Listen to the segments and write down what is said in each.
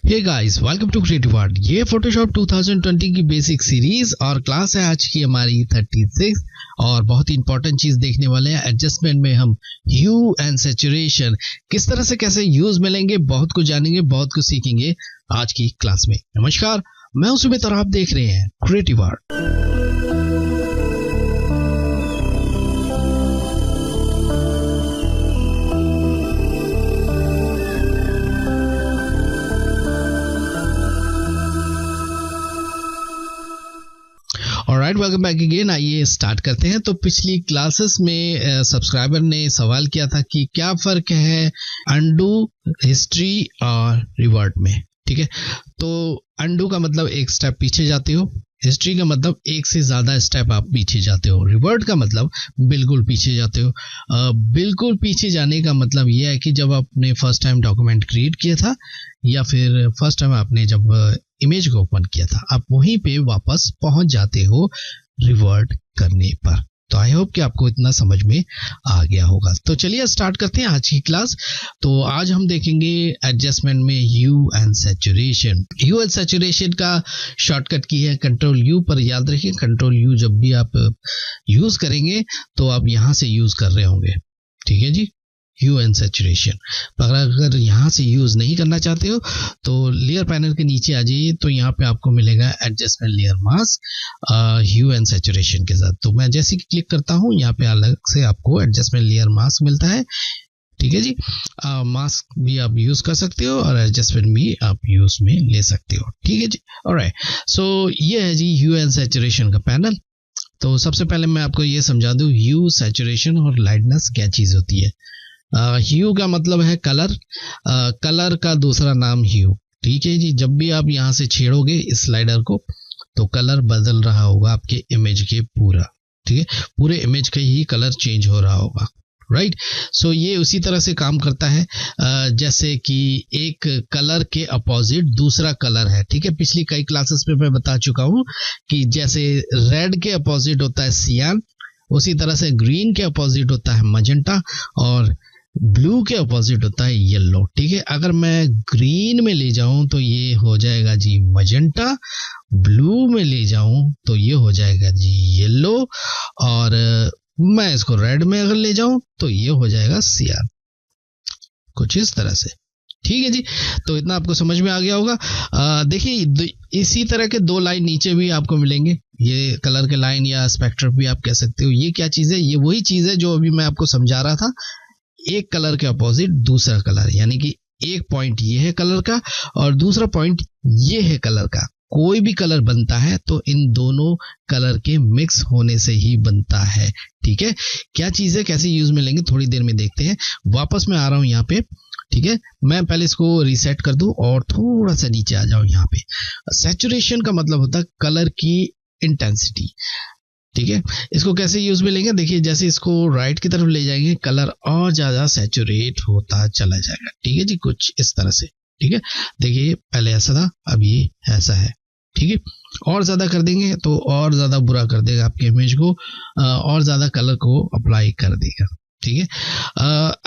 Hey guys, welcome to creative art. ये Photoshop 2020 की basic series और क्लास है आज की हमारी 36 और बहुत ही इंपॉर्टेंट चीज देखने वाले हैं। एडजस्टमेंट में हम ह्यू एंड सैचुरेशन किस तरह से कैसे यूज मिलेंगे, बहुत कुछ जानेंगे, बहुत कुछ सीखेंगे आज की क्लास में। नमस्कार, मैं हूं सुमित और आप देख रहे हैं creative art. Alright, welcome back again. आइए स्टार्ट करते हैं। तो पिछली क्लासेस में सब्सक्राइबर ने सवाल किया था कि क्या फर्क है अंडू, हिस्ट्री और रिवर्ट में। ठीक है, तो अंडू का मतलब एक स्टेप पीछे जाते हो, हिस्ट्री का मतलब एक से ज्यादा स्टेप आप पीछे जाते हो, रिवर्ट का मतलब बिल्कुल पीछे जाते हो। बिल्कुल पीछे जाने का मतलब यह है कि जब आपने फर्स्ट टाइम डॉक्यूमेंट क्रिएट किया था या फिर फर्स्ट टाइम आपने जब इमेज को ओपन किया था, आप वहीं पे वापस पहुंच जाते हो रिवर्ट करने पर। तो आई होप कि आपको इतना समझ में आ गया होगा। तो चलिए स्टार्ट करते हैं आज की क्लास। तो आज हम देखेंगे एडजस्टमेंट में hue and saturation. Hue and saturation का शॉर्टकट की है कंट्रोल यू, पर याद रखिए कंट्रोल यू जब भी आप यूज करेंगे तो आप यहां से यूज कर रहे होंगे। ठीक है जी, ह्यू एंड सैचुरेशन। पर अगर यहाँ से यूज नहीं करना चाहते हो तो लेयर पैनल के नीचे आ जाइए, तो यहाँ पे आपको मिलेगा adjustment layer mask hue and saturation के साथ। तो मैं जैसे कि क्लिक करता हूँ यहाँ पे अलग से आपको एडजस्टमेंट लेयर मास्क मिलता है। ठीक है जी, मास्क भी आप यूज कर सकते हो और एडजस्टमेंट भी आप यूज में ले सकते हो। ठीक है जी, ऑलराइट। सो ये है जी ह्यू एंड सैचुरेशन का पैनल। तो सबसे पहले मैं आपको ये समझा दूं ह्यू, सैचुरेशन और लाइटनेस क्या चीज होती है। ह्यू का मतलब है कलर, कलर का दूसरा नाम ह्यू। ठीक है जी, जब भी आप यहाँ से छेड़ोगे इस स्लाइडर को तो कलर बदल रहा होगा आपके इमेज के पूरा। ठीक है, पूरे इमेज का ही कलर चेंज हो रहा होगा। राइट, सो ये उसी तरह से काम करता है जैसे कि एक कलर के अपोजिट दूसरा कलर है। ठीक है, पिछली कई क्लासेस में मैं बता चुका हूं कि जैसे रेड के अपोजिट होता है सियान, उसी तरह से ग्रीन के अपोजिट होता है मजेंटा और ब्लू के अपोजिट होता है येलो। ठीक है, अगर मैं ग्रीन में ले जाऊं तो ये हो जाएगा जी मजेंटा, ब्लू में ले जाऊं तो ये हो जाएगा जी येलो, और मैं इसको रेड में अगर ले जाऊं तो ये हो जाएगा सियान, कुछ इस तरह से। ठीक है जी, तो इतना आपको समझ में आ गया होगा। देखिए इसी तरह के दो लाइन नीचे भी आपको मिलेंगे, ये कलर के लाइन या स्पेक्ट्रम भी आप कह सकते हो। ये क्या चीज है? ये वही चीज है जो अभी मैं आपको समझा रहा था, एक कलर के अपोजिट दूसरा कलर, यानी कि एक पॉइंट ये है कलर का और दूसरा पॉइंट ये है कलर का। कोई भी कलर बनता है तो इन दोनों कलर के मिक्स होने से ही बनता है। ठीक है, क्या चीज है, कैसे यूज में लेंगे थोड़ी देर में देखते हैं। वापस मैं आ रहा हूं यहाँ पे। ठीक है, मैं पहले इसको रीसेट कर दूं और थोड़ा सा नीचे आ जाऊं। यहाँ पे सैचुरेशन का मतलब होता है कलर की इंटेंसिटी। ठीक है, इसको कैसे यूज में लेंगे, देखिए जैसे इसको राइट की तरफ ले जाएंगे कलर और ज्यादा सैचुरेट होता चला जाएगा। ठीक है जी, कुछ इस तरह से। ठीक है, देखिए पहले ऐसा था, अब ये ऐसा है। ठीक है, और ज्यादा कर देंगे तो और ज्यादा बुरा कर देगा आपके इमेज को, और ज्यादा कलर को अप्लाई कर देगा। ठीक है,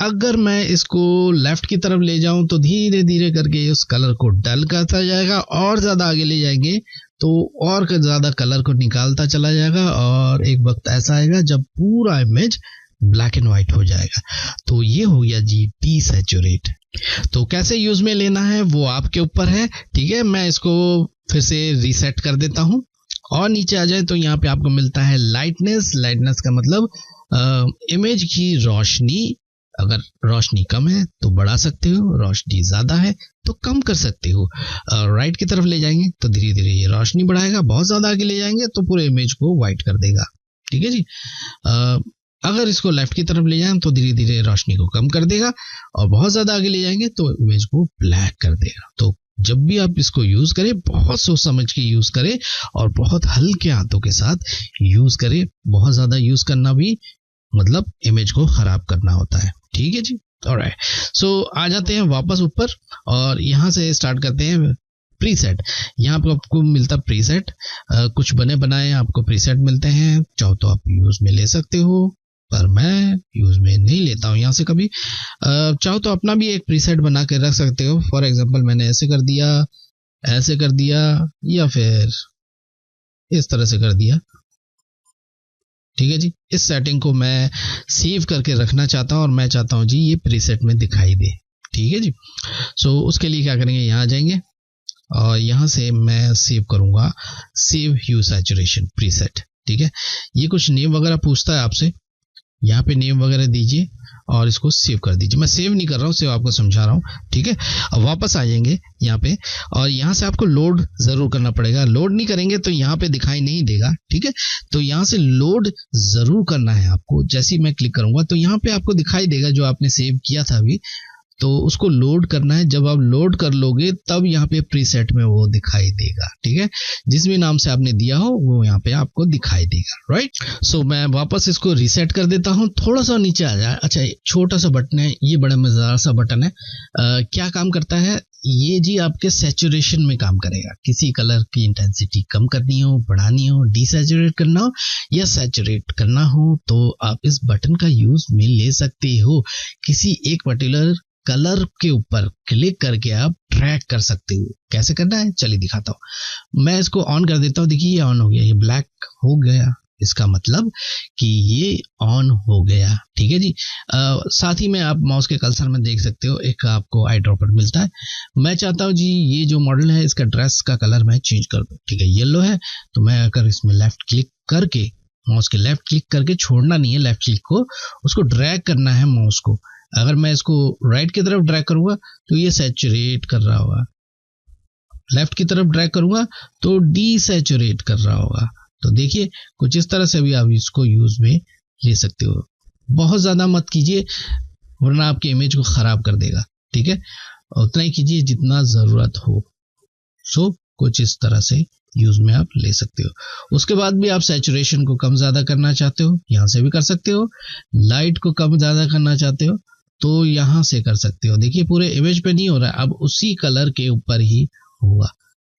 अगर मैं इसको लेफ्ट की तरफ ले जाऊं तो धीरे धीरे करके उस कलर को डल करता जाएगा, और ज्यादा आगे ले जाएंगे तो और ज्यादा कलर को निकालता चला जाएगा, और एक वक्त ऐसा आएगा जब पूरा इमेज ब्लैक एंड व्हाइट हो जाएगा। तो ये हो गया जी डीसैचुरेट। तो कैसे यूज में लेना है वो आपके ऊपर है। ठीक है, मैं इसको फिर से रीसेट कर देता हूं और नीचे आ जाए तो यहाँ पे आपको मिलता है लाइटनेस। लाइटनेस का मतलब इमेज की रोशनी, अगर रोशनी कम है तो बढ़ा सकते हो, रोशनी ज्यादा है तो कम कर सकते हो। राइट की तरफ ले जाएंगे तो धीरे धीरे ये रोशनी बढ़ाएगा, बहुत ज्यादा आगे ले जाएंगे तो पूरे इमेज को व्हाइट कर देगा। ठीक है जी, अगर इसको लेफ्ट की तरफ ले जाएं तो धीरे धीरे रोशनी को कम कर देगा, और बहुत ज्यादा आगे ले जाएंगे तो इमेज को ब्लैक कर देगा। तो जब भी आप इसको यूज करें बहुत सोच समझ के यूज करें और बहुत हल्के हाथों के साथ यूज करें। बहुत ज्यादा यूज करना भी मतलब इमेज को खराब करना होता है। ठीक है जी, ऑलराइट। सो आ जाते हैं वापस ऊपर और यहाँ से स्टार्ट करते हैं प्रीसेट। यहाँ पर आपको मिलता प्रीसेट, कुछ बने बनाए आपको प्रीसेट मिलते हैं, चाहो तो आप यूज में ले सकते हो, पर मैं यूज में नहीं लेता हूँ यहाँ से कभी। चाहो तो अपना भी एक प्रीसेट बना के रख सकते हो। फॉर एग्जांपल मैंने ऐसे कर दिया, ऐसे कर दिया, या फिर इस तरह से कर दिया। ठीक है जी, इस सेटिंग को मैं सेव करके रखना चाहता हूँ और मैं चाहता हूँ जी ये प्रीसेट में दिखाई दे। ठीक है जी, सो उसके लिए क्या करेंगे, यहाँ आ जाएंगे और यहाँ से मैं सेव करूंगा सेव ह्यू सैचुरेशन प्रीसेट। ठीक है, ये कुछ नेम वगैरह पूछता है आपसे, यहाँ पे नेम वगैरह दीजिए और इसको सेव कर दीजिए। मैं सेव नहीं कर रहा हूँ, सिर्फ आपको समझा रहा हूँ। ठीक है, अब वापस आ जाएंगे यहाँ पे और यहाँ से आपको लोड जरूर करना पड़ेगा। लोड नहीं करेंगे तो यहाँ पे दिखाई नहीं देगा। ठीक है, तो यहाँ से लोड जरूर करना है आपको। जैसे ही मैं क्लिक करूंगा तो यहाँ पे आपको दिखाई देगा जो आपने सेव किया था अभी, तो उसको लोड करना है। जब आप लोड कर लोगे तब यहाँ पे प्रीसेट में वो दिखाई देगा। ठीक है, जिस भी नाम से आपने दिया हो वो यहाँ पे आपको दिखाई देगा। राइट, सो मैं वापस इसको रीसेट कर देता हूँ, थोड़ा सा नीचे आ जाए। अच्छा, छोटा सा बटन है, ये बड़ा मजेदार सा बटन है। क्या काम करता है ये जी, आपके सैचुरेशन में काम करेगा। किसी कलर की इंटेंसिटी कम करनी हो, बढ़ानी हो, डिसैचुरेट करना हो या सैचुरेट करना हो तो आप इस बटन का यूज में ले सकते हो। किसी एक पर्टिकुलर कलर के ऊपर क्लिक करके आप ट्रैक कर सकते हो। कैसे करना है चलिए दिखाता हूँ। मैं इसको ऑन कर देता हूँ। देखिए ये ऑन हो गया, ये ब्लैक हो गया, इसका मतलब कि ये ऑन हो गया। ठीक है जी, साथ ही में आप माउस के कर्सर में देख सकते हो एक आपको आई ड्रॉपर मिलता है। मैं चाहता हूँ जी ये जो मॉडल है इसका ड्रेस का कलर मैं चेंज कर दूँ। ठीक है, येलो है तो मैं अगर इसमें लेफ्ट क्लिक करके, माउस के लेफ्ट क्लिक करके, छोड़ना नहीं है लेफ्ट क्लिक को, उसको ड्रैग करना है माउस को। अगर मैं इसको राइट की तरफ ड्रैग करूंगा तो ये सैचुरेट कर रहा होगा, लेफ्ट की तरफ ड्रैग करूंगा तो डीसैचुरेट कर रहा होगा। तो देखिए कुछ इस तरह से भी आप इसको यूज में ले सकते हो। बहुत ज्यादा मत कीजिए वरना आपके इमेज को खराब कर देगा। ठीक है, उतना ही कीजिए जितना जरूरत हो। सो कुछ इस तरह से यूज में आप ले सकते हो। उसके बाद भी आप सैचुरेशन को कम ज्यादा करना चाहते हो, यहाँ से भी कर सकते हो। लाइट को कम ज्यादा करना चाहते हो तो यहाँ से कर सकते हो। देखिए पूरे इमेज पे नहीं हो रहा है, अब उसी कलर के ऊपर ही होगा।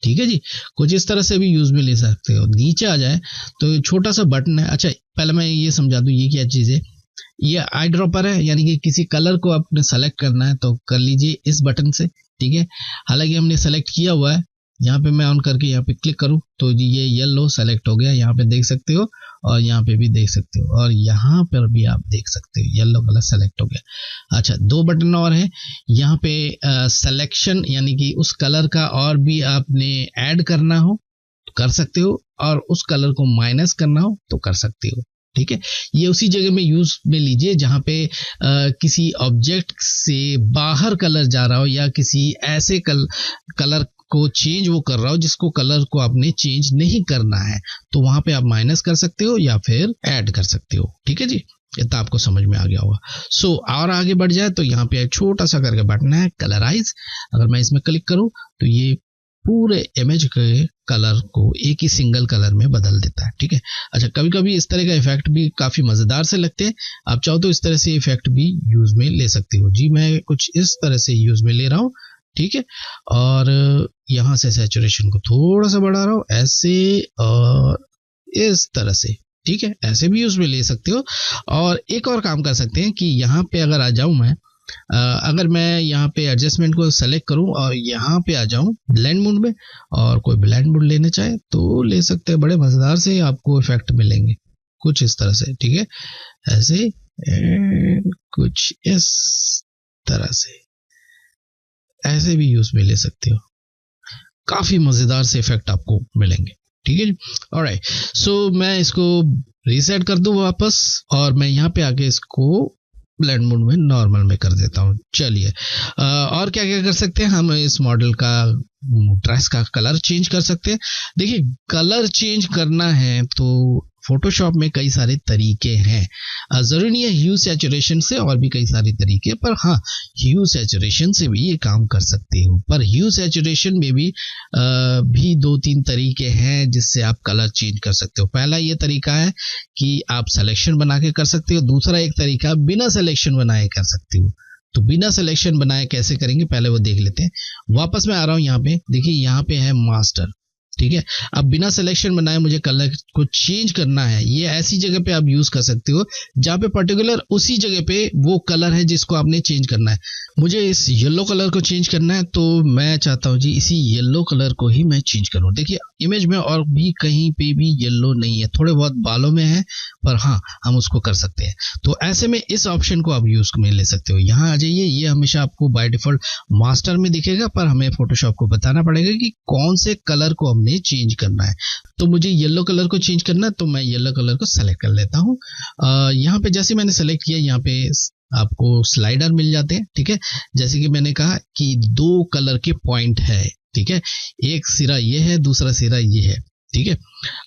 ठीक है जी, कुछ इस तरह से भी यूज में ले सकते हो। नीचे आ जाए तो छोटा सा बटन है। अच्छा पहले मैं ये समझा दूं ये क्या चीज है। ये आई ड्रॉपर है, यानी कि किसी कलर को आपने सेलेक्ट करना है तो कर लीजिए इस बटन से। ठीक है, हालांकि हमने सेलेक्ट किया हुआ है। यहाँ पे मैं ऑन करके यहाँ पे क्लिक करूँ तो ये येलो सेलेक्ट हो गया, यहाँ पे देख सकते हो, और यहाँ पे भी देख सकते हो, और यहाँ पर भी आप देख सकते हो येलो कलर सेलेक्ट हो गया। अच्छा, दो बटन और है यहाँ पे। सिलेक्शन यानी कि उस कलर का और भी आपने ऐड करना हो तो कर सकते हो, और उस कलर को माइनस करना हो तो कर सकते हो। ठीक है, ये उसी जगह में यूज में लीजिए जहां पे किसी ऑब्जेक्ट से बाहर कलर जा रहा हो या किसी ऐसे कलर को चेंज वो कर रहा हो जिसको कलर को आपने चेंज नहीं करना है, तो वहां पे आप माइनस कर सकते हो या फिर ऐड कर सकते हो। ठीक है जी, इतना आपको समझ में आ गया होगा। सो और आगे बढ़ जाए तो यहाँ पे एक छोटा सा करके बटन है कलराइज। अगर मैं इसमें क्लिक करूं तो ये पूरे इमेज के कलर को एक ही सिंगल कलर में बदल देता है। ठीक है, अच्छा कभी कभी इस तरह का इफेक्ट भी काफी मजेदार से लगते हैं। आप चाहो तो इस तरह से इफेक्ट भी यूज में ले सकते हो। जी मैं कुछ इस तरह से यूज में ले रहा हूँ। ठीक है, और यहां से सैचुरेशन को थोड़ा सा बढ़ा रहा हूं ऐसे और इस तरह से। ठीक है, ऐसे भी यूज में ले सकते हो। और एक और काम कर सकते हैं कि यहाँ पे अगर आ जाऊं मैं, अगर मैं यहाँ पे एडजस्टमेंट को सेलेक्ट करूं और यहाँ पे आ जाऊं ब्लेंड मोड में, और कोई ब्लेंड मोड लेना चाहे तो ले सकते हैं। बड़े मजेदार से आपको इफेक्ट मिलेंगे कुछ इस तरह से। ठीक है, ऐसे कुछ इस तरह से, ऐसे भी यूज में ले सकते हो। काफी मजेदार से इफेक्ट आपको मिलेंगे। ठीक है जी, ऑलराइट। सो मैं इसको रीसेट कर दूं वापस, और मैं यहाँ पे आके इसको ब्लेंड मोड में नॉर्मल में कर देता हूँ। चलिए और क्या क्या कर सकते हैं हम, इस मॉडल का ड्रेस का कलर चेंज कर सकते हैं। देखिए कलर चेंज करना है तो फोटोशॉप में कई सारे तरीके हैं। जरूरी नहीं है ह्यू सैचुरेशन से, और भी कई सारे तरीके, पर हाँ ह्यू सैचुरेशन से भी ये काम कर सकते हो। पर ह्यू सैचुरेशन में भी दो तीन तरीके हैं जिससे आप कलर चेंज कर सकते हो। पहला ये तरीका है कि आप सिलेक्शन बना के कर सकते हो। दूसरा एक तरीका बिना सिलेक्शन बनाए कर सकते हो। तो बिना सिलेक्शन बनाए कैसे करेंगे पहले वो देख लेते हैं। वापस मैं आ रहा हूं यहाँ पे। देखिए यहाँ पे है मास्टर, ठीक है। अब बिना सिलेक्शन बनाए मुझे कलर को चेंज करना है, ये ऐसी जगह पे आप यूज कर सकते हो जहाँ पे पर्टिकुलर उसी जगह पे वो कलर है जिसको आपने चेंज करना है। मुझे इस येलो कलर को चेंज करना है, तो मैं चाहता हूँ जी इसी येलो कलर को ही मैं चेंज करूँ। देखिए इमेज में और भी कहीं पे भी येलो नहीं है, थोड़े बहुत बालों में है, पर हाँ हम उसको कर सकते हैं। तो ऐसे में इस ऑप्शन को आप यूज में ले सकते हो। यहाँ आ जाइए, ये हमेशा आपको बाय डिफॉल्ट मास्टर में दिखेगा, पर हमें फोटोशॉप को बताना पड़ेगा कि कौन से कलर को हमने चेंज करना है। तो मुझे येलो कलर को चेंज करना है, तो मैं येलो कलर को सेलेक्ट कर लेता हूँ। यहाँ पे जैसे मैंने सेलेक्ट किया, यहाँ पे आपको स्लाइडर मिल जाते हैं, ठीक है। जैसे कि मैंने कहा कि 2 कलर के पॉइंट है, ठीक है, एक सिरा ये है, दूसरा सिरा ये है, ठीक है।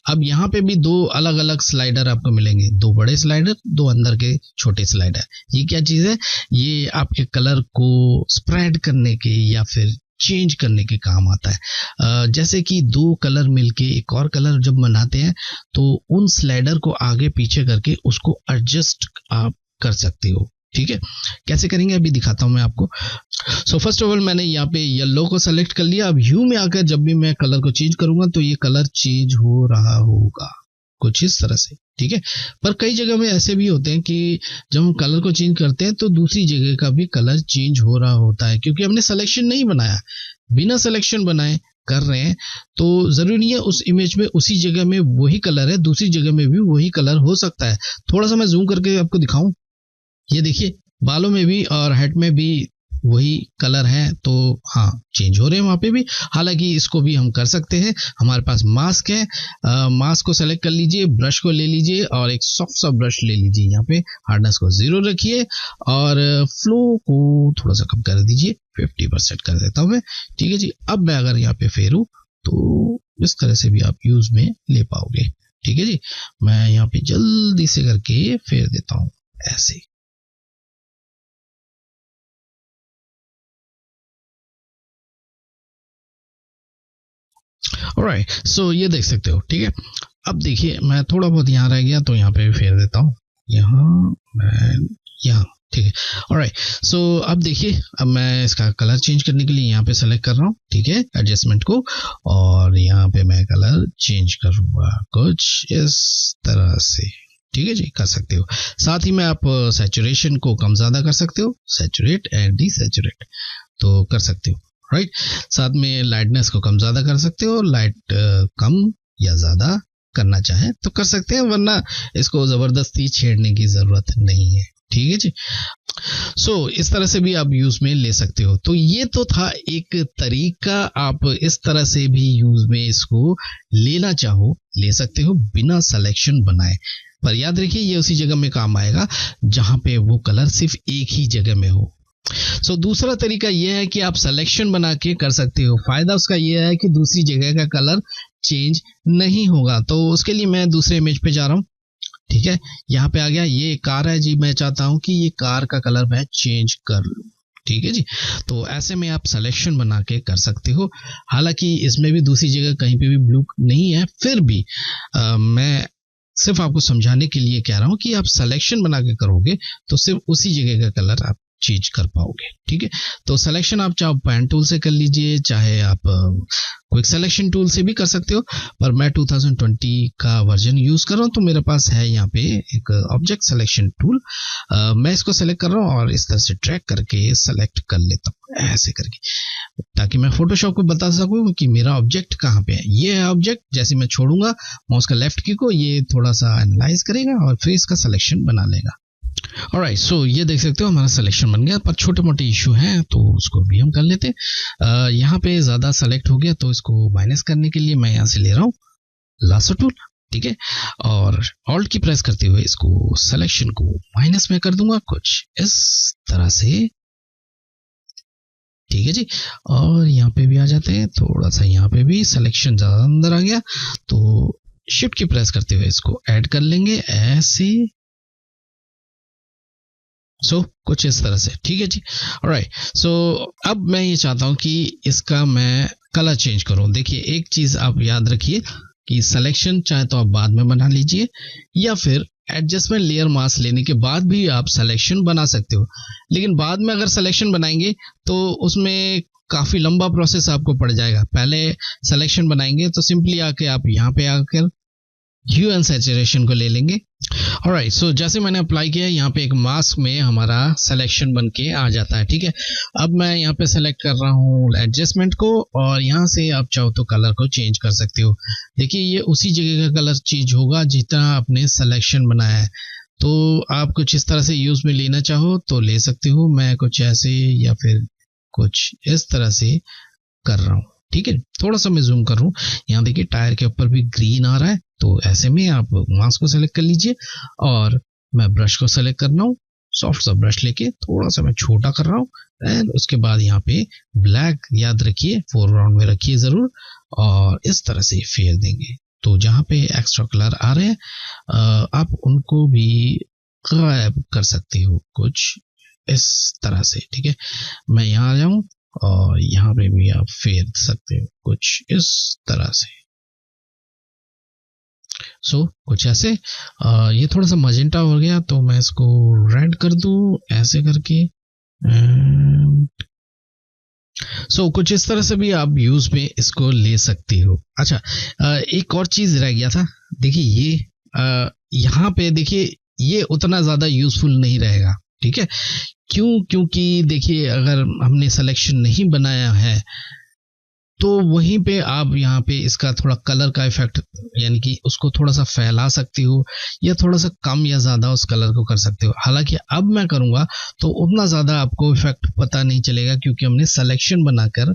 अब यहाँ पे भी 2 अलग अलग स्लाइडर आपको मिलेंगे, 2 बड़े स्लाइडर, 2 अंदर के छोटे स्लाइडर। ये क्या चीज है? ये आपके कलर को स्प्रेड करने के या फिर चेंज करने के काम आता है। जैसे कि 2 कलर मिलके एक और कलर जब बनाते हैं, तो उन स्लाइडर को आगे पीछे करके उसको एडजस्ट आप कर सकते हो, ठीक है। कैसे करेंगे अभी दिखाता हूं मैं आपको। सो फर्स्ट ऑफ ऑल मैंने यहाँ पे येलो को सेलेक्ट कर लिया। अब ह्यू में आकर जब भी मैं कलर को चेंज करूंगा तो ये कलर चेंज हो रहा होगा कुछ इस तरह से, ठीक है। पर कई जगह में ऐसे भी होते हैं कि जब हम कलर को चेंज करते हैं तो दूसरी जगह का भी कलर चेंज हो रहा होता है, क्योंकि हमने सिलेक्शन नहीं बनाया। बिना सिलेक्शन बनाए कर रहे हैं तो जरूरी नहीं है उस इमेज में उसी जगह में वही कलर है, दूसरी जगह में भी वही कलर हो सकता है। थोड़ा सा मैं जूम करके आपको दिखाऊं, ये देखिए बालों में भी और हेड में भी वही कलर है, तो हाँ चेंज हो रहे हैं वहां पे भी। हालांकि इसको भी हम कर सकते हैं, हमारे पास मास्क है, मास्क को सेलेक्ट कर लीजिए, ब्रश को ले लीजिए और एक सॉफ्ट सा ब्रश ले लीजिए। यहाँ पे हार्डनेस को 0 रखिए और फ्लो को थोड़ा सा कम कर दीजिए, 50% कर देता हूं मैं, ठीक है जी। अब मैं अगर यहाँ पे फेरूं तो इस तरह से भी आप यूज में ले पाओगे, ठीक है जी। मैं यहाँ पे जल्दी से करके फेर देता हूँ ऐसे। ऑलराइट, सो ये देख सकते हो, ठीक है। अब देखिए मैं थोड़ा बहुत यहाँ रह गया तो यहाँ पे भी फेर देता हूँ, यहाँ मैं यहाँ, ठीक है। ऑलराइट, सो अब देखिए, अब मैं इसका कलर चेंज करने के लिए यहाँ पे सेलेक्ट कर रहा हूँ, ठीक है, एडजस्टमेंट को, और यहाँ पे मैं कलर चेंज करूंगा कुछ इस तरह से, ठीक है जी, कर सकते हो। साथ ही में आप सैचुरेशन को कम ज्यादा कर सकते हो, सैचुरेट एंड डिसैचुरेट तो कर सकते हो, राइट। साथ में लाइटनेस को कम ज्यादा कर सकते हो, लाइट कम या ज्यादा करना चाहे तो कर सकते हैं, वरना इसको जबरदस्ती छेड़ने की जरूरत नहीं है, ठीक है जी। सो इस तरह से भी आप यूज में ले सकते हो। तो ये तो था एक तरीका, आप इस तरह से भी यूज में इसको लेना चाहो ले सकते हो बिना सिलेक्शन बनाए। पर याद रखिए ये उसी जगह में काम आएगा जहां पे वो कलर सिर्फ एक ही जगह में हो। सो दूसरा तरीका यह है कि आप सिलेक्शन बना के कर सकते हो। फायदा उसका यह है कि दूसरी जगह का कलर चेंज नहीं होगा। तो उसके लिए मैं दूसरे इमेज पे जा रहा हूँ, ठीक है। यहाँ पे आ गया, ये कार है जी, मैं चाहता हूं कि ये कार का कलर मैं चेंज कर लूं, ठीक है जी। तो ऐसे में आप सिलेक्शन बना के कर सकते हो। हालांकि इसमें भी दूसरी जगह कहीं पे भी ब्लू नहीं है, फिर भी मैं सिर्फ आपको समझाने के लिए कह रहा हूं कि आप सिलेक्शन बना के करोगे तो सिर्फ उसी जगह का कलर आप चेंज कर पाओगे, ठीक है। तो सिलेक्शन आप चाहे पेन टूल से कर लीजिए, चाहे आप क्विक सिलेक्शन टूल से भी कर सकते हो, पर मैं 2020 का वर्जन यूज कर रहा हूं तो मेरे पास है यहाँ पे एक ऑब्जेक्ट सिलेक्शन टूल। मैं इसको सेलेक्ट कर रहा हूँ और इस तरह से ट्रैक करके सेलेक्ट कर लेता हूँ ऐसे करके, ताकि मैं फोटोशॉप को बता सकूं कि मेरा ऑब्जेक्ट कहाँ पे है। ये है ऑब्जेक्ट, जैसे मैं छोड़ूंगा माउस का लेफ्ट की को, ये थोड़ा सा एनालाइज करेगा और फिर इसका सिलेक्शन बना लेगा। ऑलराइट, सो ये देख सकते हो हमारा सिलेक्शन बन गया, पर छोटे मोटे इशू हैं तो उसको भी हम कर लेते हैं। यहाँ पे ज्यादा सेलेक्ट हो गया तो इसको माइनस करने के लिए मैं यहाँ से ले रहा हूँ लासो टूल, ठीक है, और ऑल्ट की प्रेस करते हुए इसको सिलेक्शन को माइनस में कर दूंगा कुछ इस तरह से, ठीक है जी। और यहाँ पे भी आ जाते हैं, थोड़ा सा यहाँ पे भी सिलेक्शन ज्यादा अंदर आ गया तो शिफ्ट की प्रेस करते हुए इसको ऐड कर लेंगे ऐसे, सो कुछ इस तरह से, ठीक है जी। ऑलराइट, सो अब मैं ये चाहता हूं कि इसका मैं कलर चेंज करूं। देखिए एक चीज आप याद रखिए कि सिलेक्शन चाहे तो आप बाद में बना लीजिए या फिर एडजस्टमेंट लेयर मास्क लेने के बाद भी आप सिलेक्शन बना सकते हो, लेकिन बाद में अगर सिलेक्शन बनाएंगे तो उसमें काफी लंबा प्रोसेस आपको पड़ जाएगा। पहले सिलेक्शन बनाएंगे तो सिंपली आके आप यहाँ पे आकर ह्यू एंड सैचुरेशन को ले लेंगे। ऑलराइट, सो जैसे मैंने अप्लाई किया यहाँ पे एक मास्क में हमारा सिलेक्शन बन के आ जाता है। ठीक है, अब मैं यहाँ पे सेलेक्ट कर रहा हूँ एडजस्टमेंट को, और यहाँ से आप चाहो तो कलर को चेंज कर सकते हो। देखिए ये उसी जगह का कलर चेंज होगा जितना आपने सिलेक्शन बनाया है। तो आप कुछ इस तरह से यूज में लेना चाहो तो ले सकते हो। मैं कुछ ऐसे या फिर कुछ इस तरह से कर रहा हूँ। ठीक है, थोड़ा सा मैं जूम कर रहा हूँ। यहाँ देखिए टायर के ऊपर भी ग्रीन आ रहा है, तो ऐसे में आप मास्क को सेलेक्ट कर लीजिए और मैं ब्रश को सेलेक्ट कर रहा हूँ। सॉफ्ट सा ब्रश लेके थोड़ा सा मैं छोटा कर रहा हूँ, एंड उसके बाद यहाँ पे ब्लैक याद रखिए फोरग्राउंड में रखिए जरूर, और इस तरह से फेर देंगे। तो जहाँ पे एक्स्ट्रा कलर आ रहे हैं आप उनको भी गायब कर सकते हो कुछ इस तरह से। ठीक है, मैं यहाँ आ जाऊँ और यहाँ पे भी आप फेर सकते हो कुछ इस तरह से। सो कुछ ऐसे ये थोड़ा सा मजेंटा हो गया तो मैं इसको रेड कर दूं ऐसे करके। कुछ इस तरह से भी आप यूज में इसको ले सकते हो। अच्छा, एक और चीज रह गया था। देखिए ये यहाँ पे देखिए ये उतना ज्यादा यूजफुल नहीं रहेगा। ठीक है, क्योंकि देखिए अगर हमने सिलेक्शन नहीं बनाया है तो वहीं पे आप यहाँ पे इसका थोड़ा कलर का इफेक्ट यानी कि उसको थोड़ा सा फैला सकते हो, या थोड़ा सा कम या ज्यादा उस कलर को कर सकते हो। हालांकि अब मैं करूंगा तो उतना ज्यादा आपको इफेक्ट पता नहीं चलेगा क्योंकि हमने सिलेक्शन बनाकर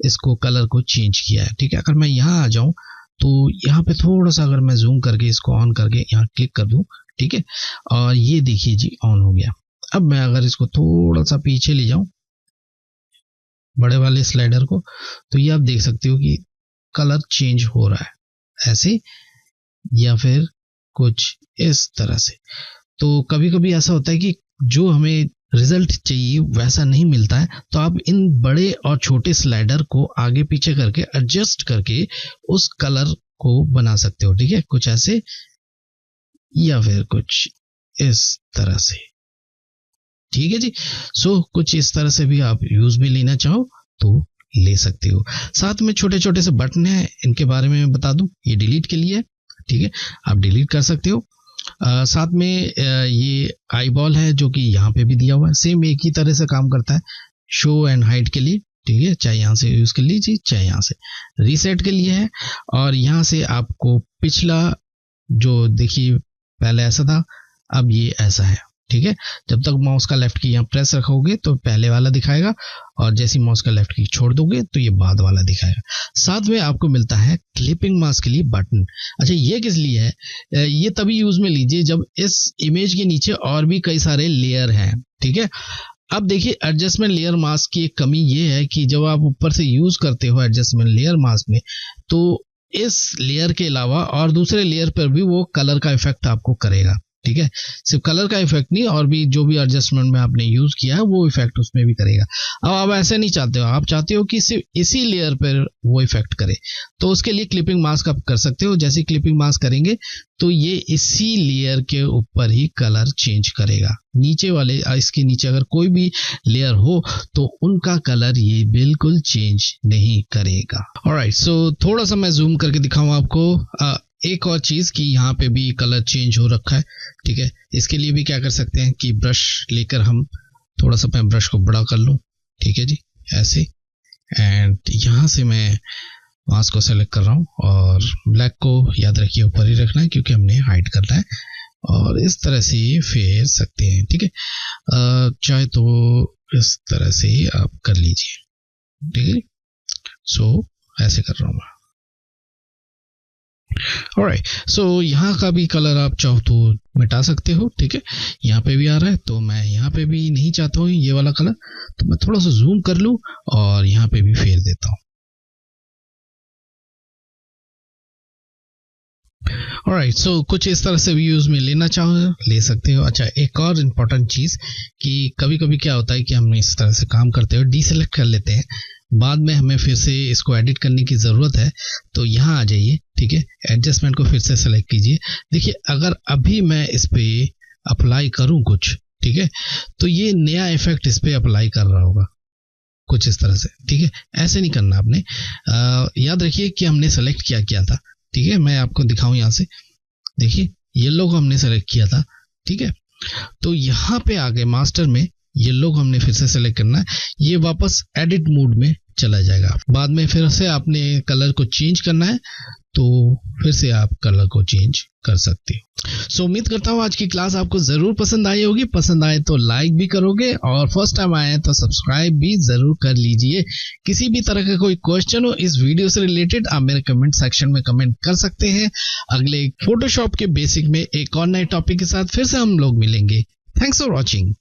इसको कलर को चेंज किया है। ठीक है, अगर मैं यहाँ आ जाऊं तो यहाँ पे थोड़ा सा अगर मैं जूम करके इसको ऑन करके यहाँ क्लिक कर दूं, ठीक है, और ये देखिए जी ऑन हो गया। अब मैं अगर इसको थोड़ा सा पीछे ले जाऊं बड़े वाले स्लाइडर को, तो ये आप देख सकते हो कि कलर चेंज हो रहा है ऐसे या फिर कुछ इस तरह से। तो कभी कभी ऐसा होता है कि जो हमें रिजल्ट चाहिए वैसा नहीं मिलता है, तो आप इन बड़े और छोटे स्लाइडर को आगे पीछे करके एडजस्ट करके उस कलर को बना सकते हो। ठीक है, कुछ ऐसे या फिर कुछ इस तरह से। ठीक है जी, कुछ इस तरह से भी आप यूज में लेना चाहो तो ले सकते हो। साथ में छोटे छोटे से बटन हैं, इनके बारे में मैं बता दूं, ये डिलीट के लिए है। ठीक है, आप डिलीट कर सकते हो। साथ में ये आई बॉल है जो कि यहाँ पे भी दिया हुआ है, सेम एक ही तरह से काम करता है शो एंड हाइड के लिए। ठीक है, चाहे यहाँ से यूज कर लीजिए चाहे यहाँ से। रीसेट के लिए है, और यहाँ से आपको पिछला जो देखिए पहले ऐसा था अब ये ऐसा है। ठीक है, जब तक माउस का लेफ्ट की यहाँ प्रेस रखोगे तो पहले वाला दिखाएगा, और जैसे माउस का लेफ्ट की छोड़ दोगे तो ये बाद वाला दिखाएगा। साथ में आपको मिलता है क्लिपिंग मास्क के लिए बटन। अच्छा, ये किस लिए है? ये तभी यूज में लीजिए जब इस इमेज के नीचे और भी कई सारे लेयर हैं। ठीक है, अब देखिए एडजस्टमेंट लेयर मास्क की एक कमी ये है कि जब आप ऊपर से यूज करते हो एडजस्टमेंट लेयर मास्क में, तो इस लेयर के अलावा और दूसरे लेयर पर भी वो कलर का इफेक्ट आपको करेगा। ठीक है, सिर्फ कलर का इफेक्ट नहीं, और भी जो भी एडजस्टमेंट में आपने यूज किया है वो इफेक्ट उसमें भी करेगा। अब आप ऐसे नहीं चाहते हो, आप चाहते हो कि सिर्फ इसी लेयर पर वो इफेक्ट करे, तो उसके लिए क्लिपिंग मास्क आप कर सकते हो। जैसे क्लिपिंग मास्क करेंगे तो ये इसी लेयर के ऊपर ही कलर चेंज करेगा। नीचे वाले इसके नीचे अगर कोई भी लेयर हो तो उनका कलर ये बिल्कुल चेंज नहीं करेगा। ऑलराइट, थोड़ा सा मैं जूम करके दिखाऊं आपको एक और चीज कि यहाँ पे भी कलर चेंज हो रखा है। ठीक है, इसके लिए भी क्या कर सकते हैं कि ब्रश लेकर हम थोड़ा सा मैं ब्रश को बड़ा कर लूं। ठीक है जी, ऐसे, एंड यहाँ से मैं मास्क को सेलेक्ट कर रहा हूँ, और ब्लैक को याद रखिए ऊपर ही रखना है क्योंकि हमने हाइड करना है, और इस तरह से फेर सकते हैं। ठीक है, चाहे तो इस तरह से आप कर लीजिए। ठीक है, ऐसे कर रहा हूँ मैं। ऑलराइट, यहाँ का भी कलर आप चाहो तो मिटा सकते हो। ठीक है, यहाँ पे भी आ रहा है तो मैं यहाँ पे भी नहीं चाहता हूँ ये वाला कलर, तो मैं थोड़ा सा जूम कर लूँ और यहाँ पे भी फेर देता हूँ। ऑलराइट, कुछ इस तरह से भी यूज में लेना चाहो ले सकते हो। अच्छा, एक और इम्पोर्टेंट चीज कि कभी कभी क्या होता है कि हम इस तरह से काम करते हो डीसेलेक्ट कर लेते हैं, बाद में हमें फिर से इसको एडिट करने की जरूरत है, तो यहाँ आ जाइए। ठीक है, एडजस्टमेंट को फिर से सेलेक्ट कीजिए। देखिए अगर अभी मैं इस पे अप्लाई करूं कुछ, ठीक है, तो ये नया इफेक्ट इस पे अप्लाई कर रहा होगा कुछ इस तरह से, ठीक है। ऐसे नहीं करना आपने। याद रखिए कि हमने सेलेक्ट क्या था, ठीक है। मैं आपको दिखाऊं यहाँ से, देखिए येलो को हमने सेलेक्ट किया था, ठीक है। तो यहाँ पे आ गए मास्टर में, येलो को हमने फिर से सेलेक्ट करना है, ये वापस एडिट मोड में चला जाएगा। बाद में फिर से आपने कलर को चेंज करना है तो फिर से आप कलर को चेंज कर सकते हो। सो उम्मीद करता हूँ आज की क्लास आपको जरूर पसंद आई होगी। पसंद आए तो लाइक भी करोगे और फर्स्ट टाइम आए तो सब्सक्राइब भी जरूर कर लीजिए। किसी भी तरह का कोई क्वेश्चन हो इस वीडियो से रिलेटेड, आप मेरे कमेंट सेक्शन में कमेंट कर सकते हैं। अगले फोटोशॉप के बेसिक में एक और नए टॉपिक के साथ फिर से हम लोग मिलेंगे। Thanks for watching.